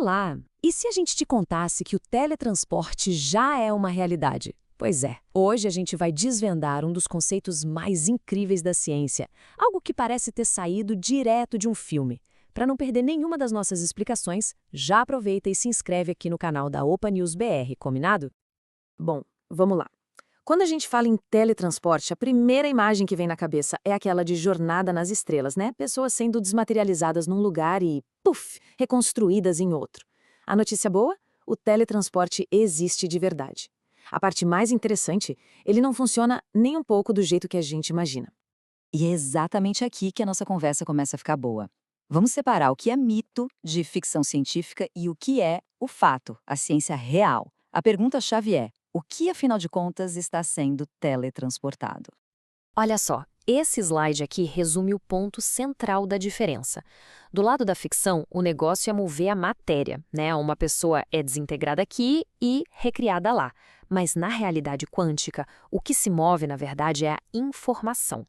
Olá! E se a gente te contasse que o teletransporte já é uma realidade? Pois é, hoje a gente vai desvendar um dos conceitos mais incríveis da ciência, algo que parece ter saído direto de um filme. Para não perder nenhuma das nossas explicações, já aproveita e se inscreve aqui no canal da Opa News BR, combinado? Bom, vamos lá. Quando a gente fala em teletransporte, a primeira imagem que vem na cabeça é aquela de Jornada nas Estrelas, né? Pessoas sendo desmaterializadas num lugar e, puf, reconstruídas em outro. A notícia boa? O teletransporte existe de verdade. A parte mais interessante, ele não funciona nem um pouco do jeito que a gente imagina. E é exatamente aqui que a nossa conversa começa a ficar boa. Vamos separar o que é mito de ficção científica e o que é o fato, a ciência real. A pergunta-chave é: o que, afinal de contas, está sendo teletransportado? Olha só, esse slide aqui resume o ponto central da diferença. Do lado da ficção, o negócio é mover a matéria, né? Uma pessoa é desintegrada aqui e recriada lá. Mas na realidade quântica, o que se move, na verdade, é a informação.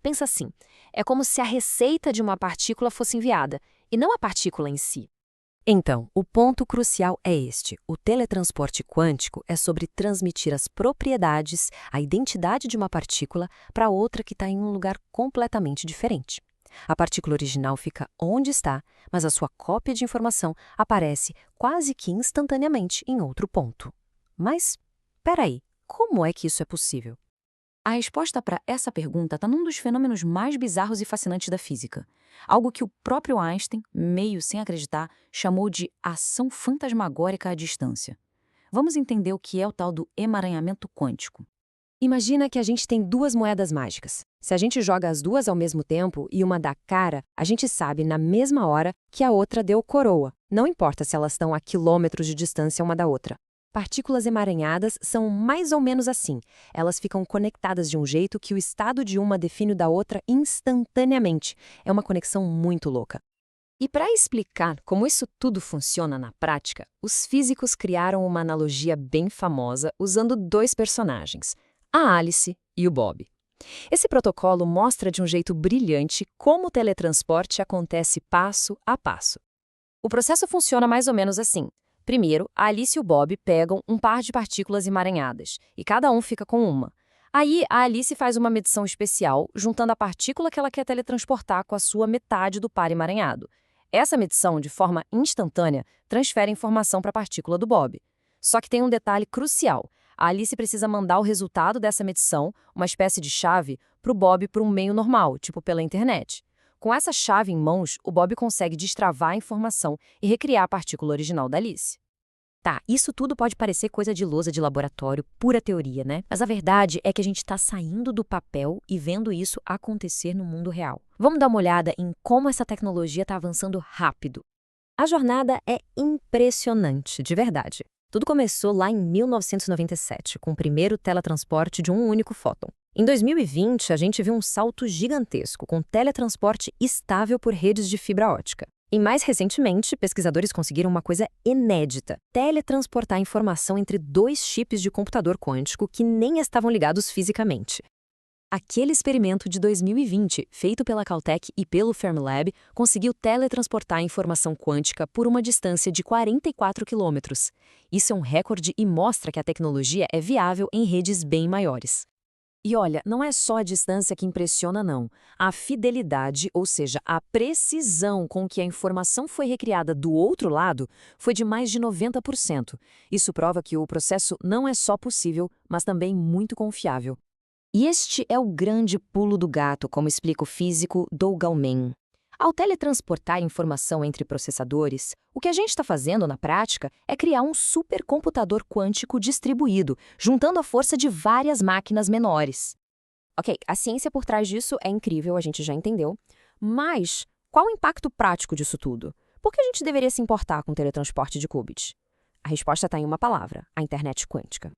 Pensa assim, é como se a receita de uma partícula fosse enviada, e não a partícula em si. Então, o ponto crucial é este. O teletransporte quântico é sobre transmitir as propriedades, a identidade de uma partícula para outra que está em um lugar completamente diferente. A partícula original fica onde está, mas a sua cópia de informação aparece quase que instantaneamente em outro ponto. Mas, peraí, como é que isso é possível? A resposta para essa pergunta está num dos fenômenos mais bizarros e fascinantes da física. Algo que o próprio Einstein, meio sem acreditar, chamou de ação fantasmagórica à distância. Vamos entender o que é o tal do emaranhamento quântico. Imagina que a gente tem duas moedas mágicas. Se a gente joga as duas ao mesmo tempo e uma dá cara, a gente sabe na mesma hora que a outra deu coroa. Não importa se elas estão a quilômetros de distância uma da outra. Partículas emaranhadas são mais ou menos assim. Elas ficam conectadas de um jeito que o estado de uma define o da outra instantaneamente. É uma conexão muito louca. E para explicar como isso tudo funciona na prática, os físicos criaram uma analogia bem famosa usando dois personagens, a Alice e o Bob. Esse protocolo mostra de um jeito brilhante como o teletransporte acontece passo a passo. O processo funciona mais ou menos assim. Primeiro, a Alice e o Bob pegam um par de partículas emaranhadas, e cada um fica com uma. Aí, a Alice faz uma medição especial, juntando a partícula que ela quer teletransportar com a sua metade do par emaranhado. Essa medição, de forma instantânea, transfere informação para a partícula do Bob. Só que tem um detalhe crucial. A Alice precisa mandar o resultado dessa medição, uma espécie de chave, para o Bob por um meio normal, tipo pela internet. Com essa chave em mãos, o Bob consegue destravar a informação e recriar a partícula original da Alice. Tá, isso tudo pode parecer coisa de lousa de laboratório, pura teoria, né? Mas a verdade é que a gente está saindo do papel e vendo isso acontecer no mundo real. Vamos dar uma olhada em como essa tecnologia está avançando rápido. A jornada é impressionante, de verdade. Tudo começou lá em 1997, com o primeiro teletransporte de um único fóton. Em 2020, a gente viu um salto gigantesco, com teletransporte estável por redes de fibra ótica. E mais recentemente, pesquisadores conseguiram uma coisa inédita: teletransportar informação entre dois chips de computador quântico que nem estavam ligados fisicamente. Aquele experimento de 2020, feito pela Caltech e pelo Fermilab, conseguiu teletransportar a informação quântica por uma distância de 44 quilômetros. Isso é um recorde e mostra que a tecnologia é viável em redes bem maiores. E olha, não é só a distância que impressiona, não. A fidelidade, ou seja, a precisão com que a informação foi recriada do outro lado, foi de mais de 90%. Isso prova que o processo não é só possível, mas também muito confiável. E este é o grande pulo do gato, como explica o físico Doug Allman. Ao teletransportar a informação entre processadores, o que a gente está fazendo na prática é criar um supercomputador quântico distribuído, juntando a força de várias máquinas menores. Ok, a ciência por trás disso é incrível, a gente já entendeu. Mas qual o impacto prático disso tudo? Por que a gente deveria se importar com o teletransporte de qubits? A resposta está em uma palavra: a internet quântica.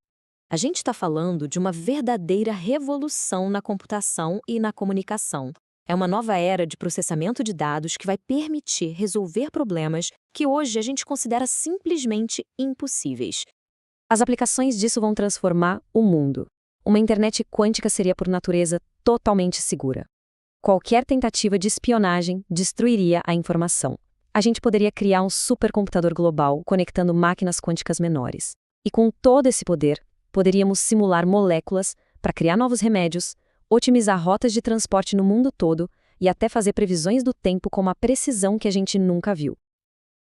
A gente está falando de uma verdadeira revolução na computação e na comunicação. É uma nova era de processamento de dados que vai permitir resolver problemas que hoje a gente considera simplesmente impossíveis. As aplicações disso vão transformar o mundo. Uma internet quântica seria, por natureza, totalmente segura. Qualquer tentativa de espionagem destruiria a informação. A gente poderia criar um supercomputador global conectando máquinas quânticas menores. E com todo esse poder, poderíamos simular moléculas para criar novos remédios, otimizar rotas de transporte no mundo todo e até fazer previsões do tempo com uma precisão que a gente nunca viu.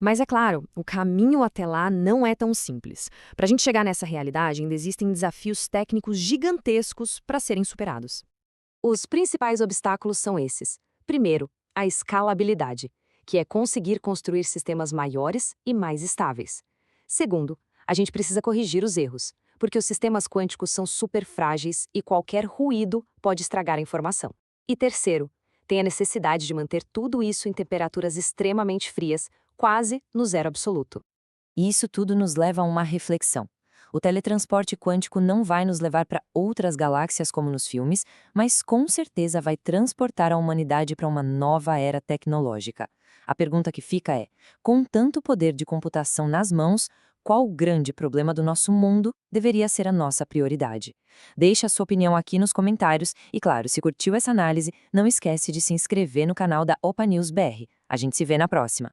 Mas é claro, o caminho até lá não é tão simples. Para a gente chegar nessa realidade, ainda existem desafios técnicos gigantescos para serem superados. Os principais obstáculos são esses. Primeiro, a escalabilidade, que é conseguir construir sistemas maiores e mais estáveis. Segundo, a gente precisa corrigir os erros, porque os sistemas quânticos são super frágeis e qualquer ruído pode estragar a informação. E terceiro, tem a necessidade de manter tudo isso em temperaturas extremamente frias, quase no zero absoluto. E isso tudo nos leva a uma reflexão. O teletransporte quântico não vai nos levar para outras galáxias como nos filmes, mas com certeza vai transportar a humanidade para uma nova era tecnológica. A pergunta que fica é: com tanto poder de computação nas mãos, qual o grande problema do nosso mundo deveria ser a nossa prioridade? Deixe a sua opinião aqui nos comentários e, claro, se curtiu essa análise, não esquece de se inscrever no canal da OPA News BR. A gente se vê na próxima.